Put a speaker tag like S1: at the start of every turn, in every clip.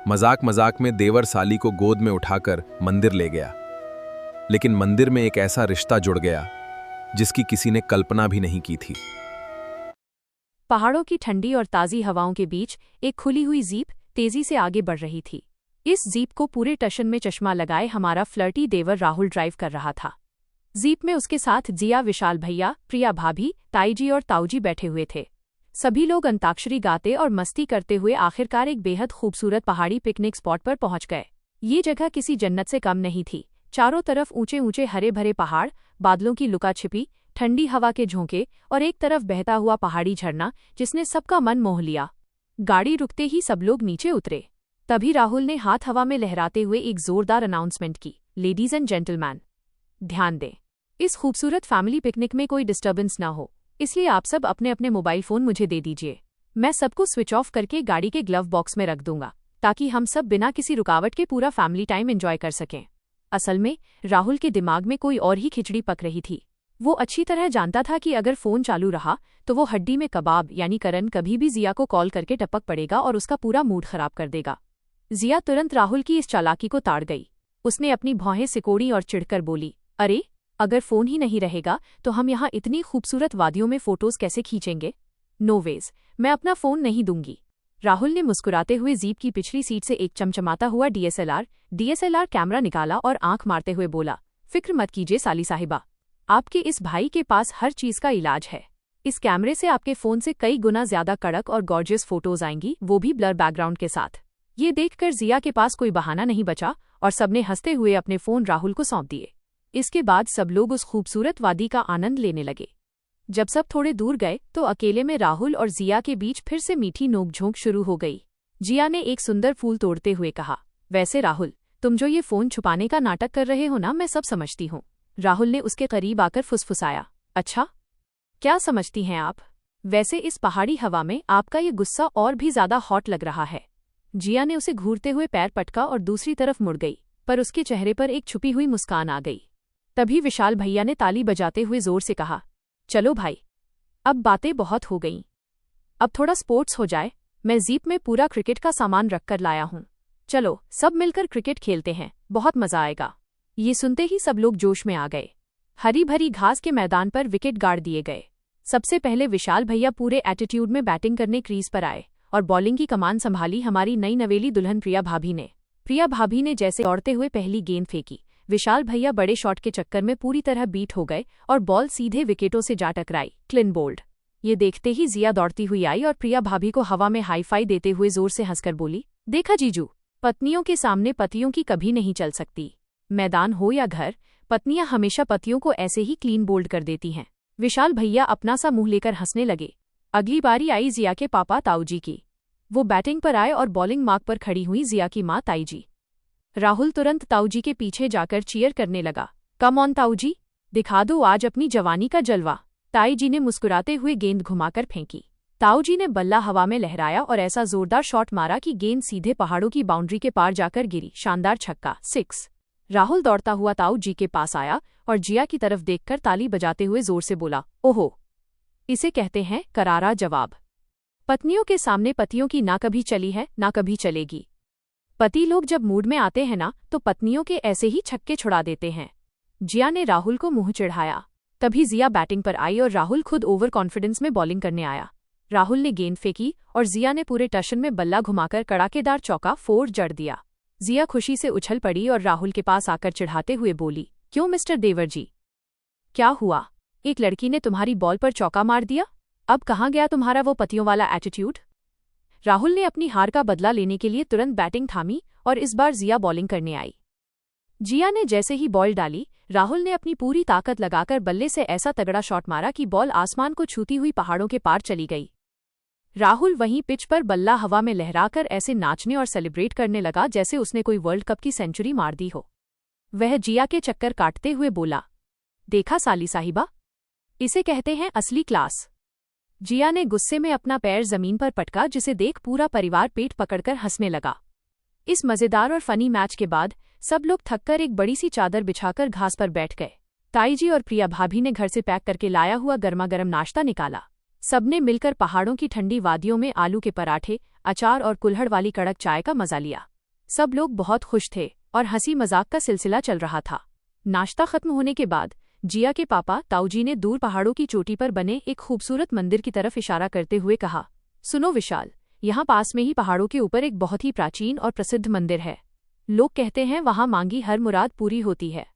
S1: मजाक मजाक में देवर साली को गोद में उठाकर मंदिर ले गया। लेकिन मंदिर में एक ऐसा रिश्ता जुड़ गया जिसकी किसी ने कल्पना भी नहीं की थी।
S2: पहाड़ों की ठंडी और ताज़ी हवाओं के बीच एक खुली हुई जीप तेजी से आगे बढ़ रही थी। इस जीप को पूरे टशन में चश्मा लगाए हमारा फ्लर्टी देवर राहुल ड्राइव कर रहा था। जीप में उसके साथ जिया, विशाल भैया, प्रिया भाभी, ताईजी और ताऊजी बैठे हुए थे। सभी लोग अंताक्षरी गाते और मस्ती करते हुए आखिरकार एक बेहद खूबसूरत पहाड़ी पिकनिक स्पॉट पर पहुंच गए। ये जगह किसी जन्नत से कम नहीं थी। चारों तरफ ऊंचे ऊंचे हरे भरे पहाड़, बादलों की लुका छिपी, ठंडी हवा के झोंके और एक तरफ बहता हुआ पहाड़ी झरना जिसने सबका मन मोह लिया। गाड़ी रुकते ही सब लोग नीचे उतरे। तभी राहुल ने हाथ हवा में लहराते हुए एक जोरदार अनाउंसमेंट की, लेडीज एंड जेंटलमैन, ध्यान दें, इस खूबसूरत फैमिली पिकनिक में कोई डिस्टर्बेंस ना हो, इसलिए आप सब अपने अपने मोबाइल फोन मुझे दे दीजिए। मैं सबको स्विच ऑफ करके गाड़ी के ग्लव बॉक्स में रख दूंगा ताकि हम सब बिना किसी रुकावट के पूरा फैमिली टाइम एंजॉय कर सकें। असल में राहुल के दिमाग में कोई और ही खिचड़ी पक रही थी। वो अच्छी तरह जानता था कि अगर फोन चालू रहा तो वो हड्डी में कबाब यानी करण कभी भी जिया को कॉल करके टपक पड़ेगा और उसका पूरा मूड खराब कर देगा। जिया तुरंत राहुल की इस चालाकी को ताड़ गई। उसने अपनी भौहें सिकोड़ी और चिढ़कर बोली, अरे अगर फोन ही नहीं रहेगा तो हम यहाँ इतनी खूबसूरत वादियों में फोटोज कैसे खींचेंगे? नो वेज, मैं अपना फोन नहीं दूंगी। राहुल ने मुस्कुराते हुए जीप की पिछली सीट से एक चमचमाता हुआ डीएसएलआर कैमरा निकाला और आंख मारते हुए बोला, फिक्र मत कीजिए साली साहिबा, आपके इस भाई के पास हर चीज का इलाज है। इस कैमरे से आपके फोन से कई गुना ज्यादा कड़क और गॉर्जियस फोटोज आएंगी, वो भी ब्लर बैकग्राउंड के साथ। ये देखकर जिया के पास कोई बहाना नहीं बचा और सबने हंसते हुए अपने फोन राहुल को सौंप दिए। इसके बाद सब लोग उस खूबसूरत वादी का आनंद लेने लगे। जब सब थोड़े दूर गए तो अकेले में राहुल और जिया के बीच फिर से मीठी नोकझोंक शुरू हो गई। जिया ने एक सुंदर फूल तोड़ते हुए कहा, वैसे राहुल, तुम जो ये फोन छुपाने का नाटक कर रहे हो ना, मैं सब समझती हूँ। राहुल ने उसके करीब आकर फुसफुसाया, अच्छा, क्या समझती हैं आप? वैसे इस पहाड़ी हवा में आपका ये गुस्सा और भी ज्यादा हॉट लग रहा है। जिया ने उसे घूरते हुए पैर पटका और दूसरी तरफ मुड़ गई, पर उसके चेहरे पर एक छुपी हुई मुस्कान आ गई। तभी विशाल भैया ने ताली बजाते हुए जोर से कहा, चलो भाई, अब बातें बहुत हो गईं। अब थोड़ा स्पोर्ट्स हो जाए। मैं जीप में पूरा क्रिकेट का सामान रखकर लाया हूँ। चलो सब मिलकर क्रिकेट खेलते हैं, बहुत मजा आएगा। ये सुनते ही सब लोग जोश में आ गए। हरी भरी घास के मैदान पर विकेट गाड़ दिए गए। सबसे पहले विशाल भैया पूरे एटीट्यूड में बैटिंग करने क्रीज पर आए और बॉलिंग की कमान संभाली हमारी नई नवेली दुल्हन प्रिया भाभी ने। प्रिया भाभी ने जैसे दौड़ते हुए पहली गेंद फेंकी, विशाल भैया बड़े शॉट के चक्कर में पूरी तरह बीट हो गए और बॉल सीधे विकेटों से जा टकराई, क्लीन बोल्ड। ये देखते ही जिया दौड़ती हुई आई और प्रिया भाभी को हवा में हाई फाई देते हुए जोर से हंसकर बोली, देखा जीजू, पत्नियों के सामने पतियों की कभी नहीं चल सकती। मैदान हो या घर, पत्नियां हमेशा पतियों को ऐसे ही क्लीन बोल्ड कर देती हैं। विशाल भैया अपना सा मुंह लेकर हंसने लगे। अगली बारी आई जिया के पापा ताऊजी की। वो बैटिंग पर आए और बॉलिंग मार्क पर खड़ी हुई जिया की मां ताईजी। राहुल तुरंत ताऊजी के पीछे जाकर चीयर करने लगा, कम ऑन ताऊजी, दिखा दो आज अपनी जवानी का जलवा। ताईजी ने मुस्कुराते हुए गेंद घुमाकर फेंकी। ताऊजी ने बल्ला हवा में लहराया और ऐसा जोरदार शॉट मारा कि गेंद सीधे पहाड़ों की बाउंड्री के पार जाकर गिरी। शानदार छक्का, 6। राहुल दौड़ता हुआ ताऊजी के पास आया और जिया की तरफ देखकर ताली बजाते हुए जोर से बोला, ओहो, इसे कहते हैं करारा जवाब। पत्नियों के सामने पतियों की ना कभी चली है ना कभी चलेगी। पति लोग जब मूड में आते हैं ना तो पत्नियों के ऐसे ही छक्के छुड़ा देते हैं। जिया ने राहुल को मुंह चिढ़ाया। तभी जिया बैटिंग पर आई और राहुल खुद ओवर कॉन्फिडेंस में बॉलिंग करने आया। राहुल ने गेंद फेंकी और जिया ने पूरे टशन में बल्ला घुमाकर कड़ाकेदार चौका 4 जड़ दिया। जिया खुशी से उछल पड़ी और राहुल के पास आकर चिढ़ाते हुए बोली, क्यों मिस्टर देवर जी, क्या हुआ? एक लड़की ने तुम्हारी बॉल पर चौका मार दिया? अब कहाँ गया तुम्हारा वो पतियों वाला एटीट्यूड? राहुल ने अपनी हार का बदला लेने के लिए तुरंत बैटिंग थामी और इस बार जिया बॉलिंग करने आई। जिया ने जैसे ही बॉल डाली, राहुल ने अपनी पूरी ताकत लगाकर बल्ले से ऐसा तगड़ा शॉट मारा कि बॉल आसमान को छूती हुई पहाड़ों के पार चली गई। राहुल वहीं पिच पर बल्ला हवा में लहराकर ऐसे नाचने और सेलिब्रेट करने लगा जैसे उसने कोई वर्ल्ड कप की सेंचुरी मार दी हो। वह जिया के चक्कर काटते हुए बोला, देखा साली साहिबा, इसे कहते हैं असली क्लास। जिया ने गुस्से में अपना पैर जमीन पर पटका जिसे देख पूरा परिवार पेट पकड़कर हंसने लगा। इस मजेदार और फनी मैच के बाद सब लोग थककर एक बड़ी सी चादर बिछाकर घास पर बैठ गए। ताईजी और प्रिया भाभी ने घर से पैक करके लाया हुआ गर्मा-गर्म नाश्ता निकाला। सबने मिलकर पहाड़ों की ठंडी वादियों में आलू के पराठे, अचार और कुल्हड़ वाली कड़क चाय का मजा लिया। सब लोग बहुत खुश थे और हंसी मजाक का सिलसिला चल रहा था। नाश्ता खत्म होने के बाद जिया के पापा ताऊजी ने दूर पहाड़ों की चोटी पर बने एक खूबसूरत मंदिर की तरफ इशारा करते हुए कहा, सुनो विशाल, यहाँ पास में ही पहाड़ों के ऊपर एक बहुत ही प्राचीन और प्रसिद्ध मंदिर है। लोग कहते हैं वहाँ मांगी हर मुराद पूरी होती है।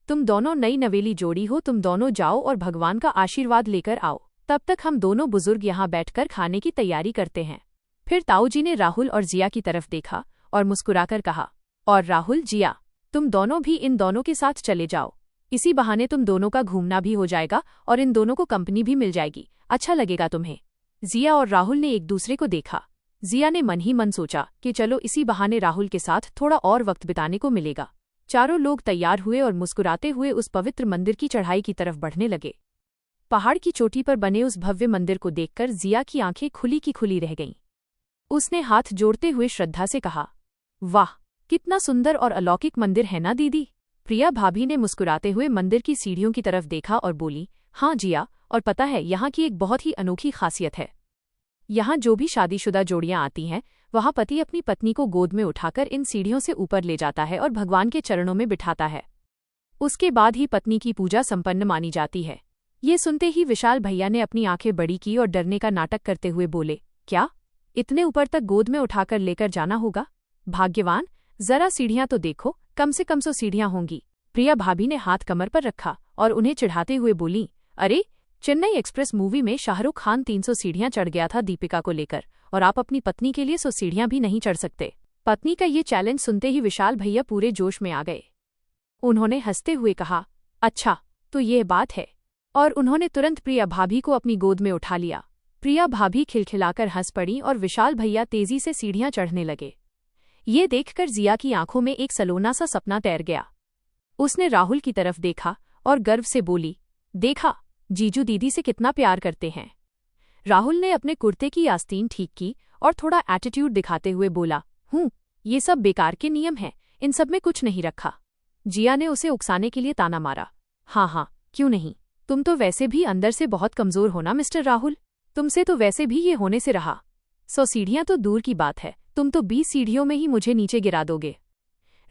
S2: तुम दोनों नई नवेली जोड़ी हो, तुम दोनों जाओ और भगवान का आशीर्वाद लेकर आओ। तब तक हम दोनों बुजुर्ग यहाँ बैठकर खाने की तैयारी करते हैं। फिर ताऊजी ने राहुल और जिया की तरफ देखा और मुस्कुराकर कहा, और राहुल, जिया, तुम दोनों भी इन दोनों के साथ चले जाओ। इसी बहाने तुम दोनों का घूमना भी हो जाएगा और इन दोनों को कंपनी भी मिल जाएगी। अच्छा लगेगा तुम्हें। जिया और राहुल ने एक दूसरे को देखा। जिया ने मन ही मन सोचा कि चलो इसी बहाने राहुल के साथ थोड़ा और वक्त बिताने को मिलेगा। चारों लोग तैयार हुए और मुस्कुराते हुए उस पवित्र मंदिर की चढ़ाई की तरफ बढ़ने लगे। पहाड़ की चोटी पर बने उस भव्य मंदिर को देखकर जिया की आंखें खुली की खुली रह गईं। उसने हाथ जोड़ते हुए श्रद्धा से कहा, वाह, कितना सुंदर और अलौकिक मंदिर है ना दीदी। प्रिया भाभी ने मुस्कुराते हुए मंदिर की सीढ़ियों की तरफ देखा और बोली, हाँ जिया, और पता है यहाँ की एक बहुत ही अनोखी खासियत है। यहाँ जो भी शादीशुदा जोड़ियां आती हैं, वहाँ पति अपनी पत्नी को गोद में उठाकर इन सीढ़ियों से ऊपर ले जाता है और भगवान के चरणों में बिठाता है। उसके बाद ही पत्नी की पूजा संपन्न मानी जाती है। ये सुनते ही विशाल भैया ने अपनी आंखें बड़ी की और डरने का नाटक करते हुए बोले, क्या इतने ऊपर तक गोद में उठाकर लेकर जाना होगा? भाग्यवान, जरा सीढ़ियां तो देखो, कम से कम 100 सीढ़ियां होंगी। प्रिया भाभी ने हाथ कमर पर रखा और उन्हें चिढ़ाते हुए बोली, अरे, चेन्नई एक्सप्रेस मूवी में शाहरुख खान 300 सीढ़ियां चढ़ गया था दीपिका को लेकर, और आप अपनी पत्नी के लिए 100 सीढ़ियां भी नहीं चढ़ सकते। पत्नी का ये चैलेंज सुनते ही विशाल भैया पूरे जोश में आ गए। उन्होंने हंसते हुए कहा, अच्छा तो ये बात है, और उन्होंने तुरंत प्रिया भाभी को अपनी गोद में उठा लिया। प्रिया भाभी खिलखिलाकर हंस पड़ी और विशाल भैया तेजी से सीढ़ियां चढ़ने लगे। ये देखकर जिया की आंखों में एक सलोना सा सपना तैर गया। उसने राहुल की तरफ देखा और गर्व से बोली, देखा, जीजू दीदी से कितना प्यार करते हैं। राहुल ने अपने कुर्ते की आस्तीन ठीक की और थोड़ा एटीट्यूड दिखाते हुए बोला, ये सब बेकार के नियम हैं, इन सब में कुछ नहीं रखा। जिया ने उसे उकसाने के लिए ताना मारा, हाँ, क्यों नहीं, तुम तो वैसे भी अंदर से बहुत कमजोर हो ना मिस्टर राहुल, तुमसे तो वैसे भी ये होने से रहा। 100 सीढ़ियां तो दूर की बात है, तुम तो 20 सीढ़ियों में ही मुझे नीचे गिरा दोगे।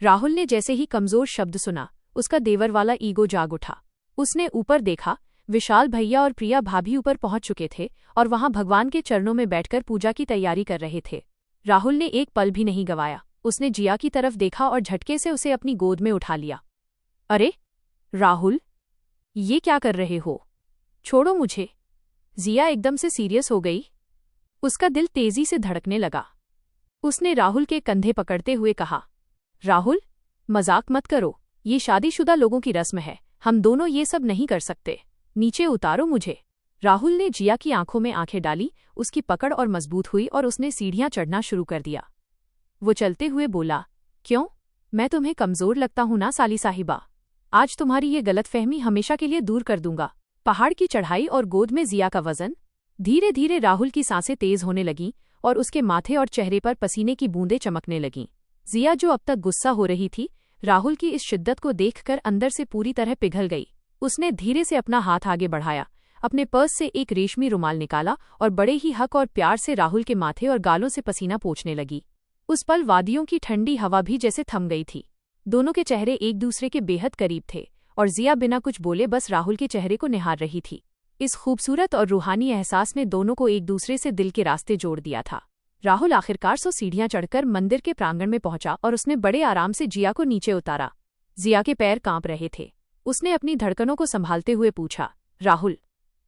S2: राहुल ने जैसे ही कमजोर शब्द सुना, उसका देवर वाला ईगो जाग उठा। उसने ऊपर देखा, विशाल भैया और प्रिया भाभी ऊपर पहुंच चुके थे और वहां भगवान के चरणों में बैठकर पूजा की तैयारी कर रहे थे। राहुल ने एक पल भी नहीं गंवाया। उसने जिया की तरफ देखा और झटके से उसे अपनी गोद में उठा लिया। अरे राहुल, ये क्या कर रहे हो? छोड़ो मुझे। जिया एकदम से सीरियस हो गई। उसका दिल तेजी से धड़कने लगा। उसने राहुल के कंधे पकड़ते हुए कहा, राहुल, मजाक मत करो, ये शादीशुदा लोगों की रस्म है, हम दोनों ये सब नहीं कर सकते, नीचे उतारो मुझे। राहुल ने जिया की आंखों में आंखें डाली, उसकी पकड़ और मजबूत हुई और उसने सीढ़ियां चढ़ना शुरू कर दिया। वो चलते हुए बोला, क्यों, मैं तुम्हें कमजोर लगता हूं ना साली साहिबा? आज तुम्हारी ये गलतफहमी हमेशा के लिए दूर कर दूंगा। पहाड़ की चढ़ाई और गोद में जिया का वजन। धीरे धीरे राहुल की सांसें तेज होने लगीं और उसके माथे और चेहरे पर पसीने की बूंदें चमकने लगीं। जिया, जो अब तक गुस्सा हो रही थी, राहुल की इस शिद्दत को देखकर अंदर से पूरी तरह पिघल गई। उसने धीरे से अपना हाथ आगे बढ़ाया, अपने पर्स से एक रेशमी रुमाल निकाला और बड़े ही हक और प्यार से राहुल के माथे और गालों से पसीना पोंछने लगी। उस पल वादियों की ठंडी हवा भी जैसे थम गई थी। दोनों के चेहरे एक दूसरे के बेहद करीब थे और जिया बिना कुछ बोले बस राहुल के चेहरे को निहार रही थी। इस खूबसूरत और रूहानी एहसास ने दोनों को एक दूसरे से दिल के रास्ते जोड़ दिया था। राहुल आखिरकार 100 सीढ़ियां चढ़कर मंदिर के प्रांगण में पहुंचा और उसने बड़े आराम से जिया को नीचे उतारा। जिया के पैर कांप रहे थे। उसने अपनी धड़कनों को संभालते हुए पूछा, राहुल,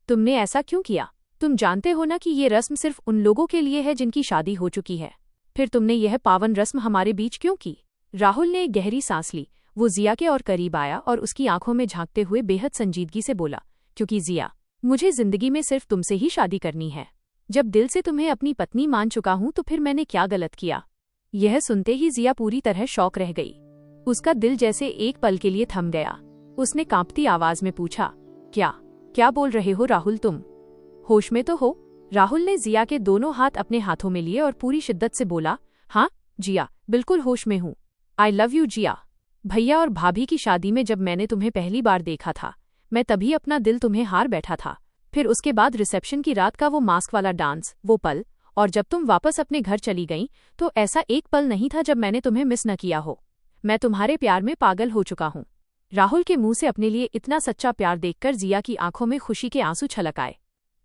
S2: तुमने ऐसा क्यों किया? तुम जानते हो ना कि ये रस्म सिर्फ उन लोगों के लिए है जिनकी शादी हो चुकी है। फिर तुमने यह पावन रस्म हमारे बीच क्यों की? राहुल ने एक गहरी सांस ली। वो जिया के और करीब आया और उसकी आंखों में झांकते हुए बेहद संजीदगी से बोला, क्योंकि जिया, मुझे जिंदगी में सिर्फ तुमसे ही शादी करनी है। जब दिल से तुम्हें अपनी पत्नी मान चुका हूं तो फिर मैंने क्या गलत किया? यह सुनते ही जिया पूरी तरह शॉक रह गई। उसका दिल जैसे एक पल के लिए थम गया। उसने कांपती आवाज में पूछा, क्या बोल रहे हो राहुल? तुम होश में तो हो? राहुल ने जिया के दोनों हाथ अपने हाथों में लिए और पूरी शिद्दत से बोला, हाँ जिया, बिल्कुल होश में हूँ। आई लव यू जिया। भैया और भाभी की शादी में जब मैंने तुम्हें पहली बार देखा था, मैं तभी अपना दिल तुम्हें हार बैठा था। फिर उसके बाद रिसेप्शन की रात का वो मास्क वाला डांस, वो पल, और जब तुम वापस अपने घर चली गईं तो ऐसा एक पल नहीं था जब मैंने तुम्हें मिस न किया हो। मैं तुम्हारे प्यार में पागल हो चुका हूँ। राहुल के मुंह से अपने लिए इतना सच्चा प्यार देखकर जिया की आंखों में खुशी के आंसू छलक आए।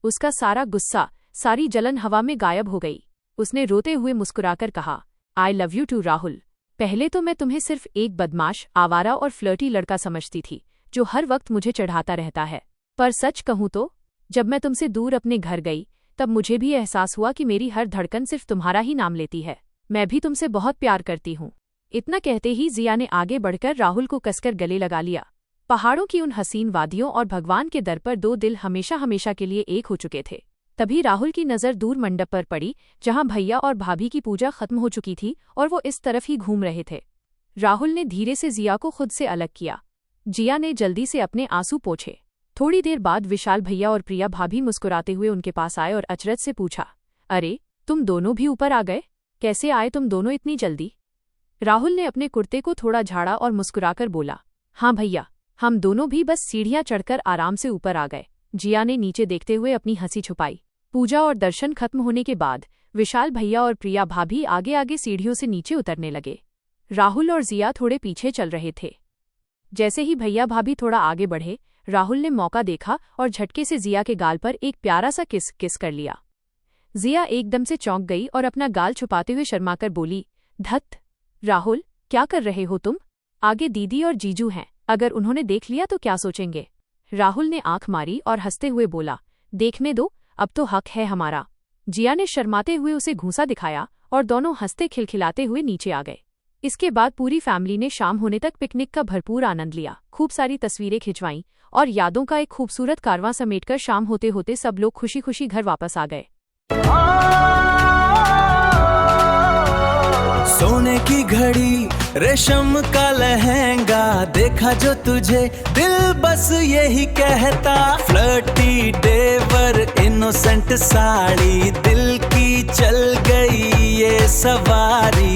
S2: उसका सारा गुस्सा, सारी जलन हवा में गायब हो गई। उसने रोते हुए मुस्कुराकर कहा, I love you too Rahul. पहले तो मैं तुम्हें सिर्फ एक बदमाश, आवारा और फ्लर्टी लड़का समझती थी जो हर वक्त मुझे चढ़ाता रहता है, पर सच कहूं तो जब मैं तुमसे दूर अपने घर गई तब मुझे भी एहसास हुआ कि मेरी हर धड़कन सिर्फ तुम्हारा ही नाम लेती है। मैं भी तुमसे बहुत प्यार करती हूँ। इतना कहते ही जिया ने आगे बढ़कर राहुल को कसकर गले लगा लिया। पहाड़ों की उन हसीन वादियों और भगवान के दर पर दो दिल हमेशा हमेशा के लिए एक हो चुके थे। तभी राहुल की नज़र दूर मंडप पर पड़ी जहां भैया और भाभी की पूजा खत्म हो चुकी थी और वो इस तरफ ही घूम रहे थे। राहुल ने धीरे से जिया को खुद से अलग किया। जिया ने जल्दी से अपने आंसू पोंछे। थोड़ी देर बाद विशाल भैया और प्रिया भाभी मुस्कुराते हुए उनके पास आए और अचरज से पूछा, अरे तुम दोनों भी ऊपर आ गए? कैसे आए तुम दोनों इतनी जल्दी? राहुल ने अपने कुर्ते को थोड़ा झाड़ा और मुस्कुराकर बोला, हाँ भैया, हम दोनों भी बस सीढ़ियां चढ़कर आराम से ऊपर आ गए। जिया ने नीचे देखते हुए अपनी हंसी छुपाई। पूजा और दर्शन खत्म होने के बाद विशाल भैया और प्रिया भाभी आगे आगे सीढ़ियों से नीचे उतरने लगे। राहुल और जिया थोड़े पीछे चल रहे थे। जैसे ही भैया भाभी थोड़ा आगे बढ़े, राहुल ने मौका देखा और झटके से जिया के गाल पर एक प्यारा सा किस कर लिया। जिया एकदम से चौंक गई और अपना गाल छुपाते हुए शर्माकर बोली, धत राहुल, क्या कर रहे हो तुम? आगे दीदी और जीजू हैं, अगर उन्होंने देख लिया तो क्या सोचेंगे? राहुल ने आंख मारी और हंसते हुए बोला, देखने दो, अब तो हक है हमारा। जिया ने शर्माते हुए उसे घूंसा दिखाया और दोनों हंसते खिलखिलाते हुए नीचे आ गए। इसके बाद पूरी फैमिली ने शाम होने तक पिकनिक का भरपूर आनंद लिया। खूब सारी तस्वीरें खिंचवाईं और यादों का एक खूबसूरत कारवां समेटकर शाम होते होते सब लोग खुशी खुशी घर वापस आ गए।
S3: सोने की घड़ी, रेशम का लहंगा, देखा जो तुझे दिल बस यही कहता। फ्लर्टी देवर, इनोसेंट साड़ी, दिल की चल गई ये सवारी।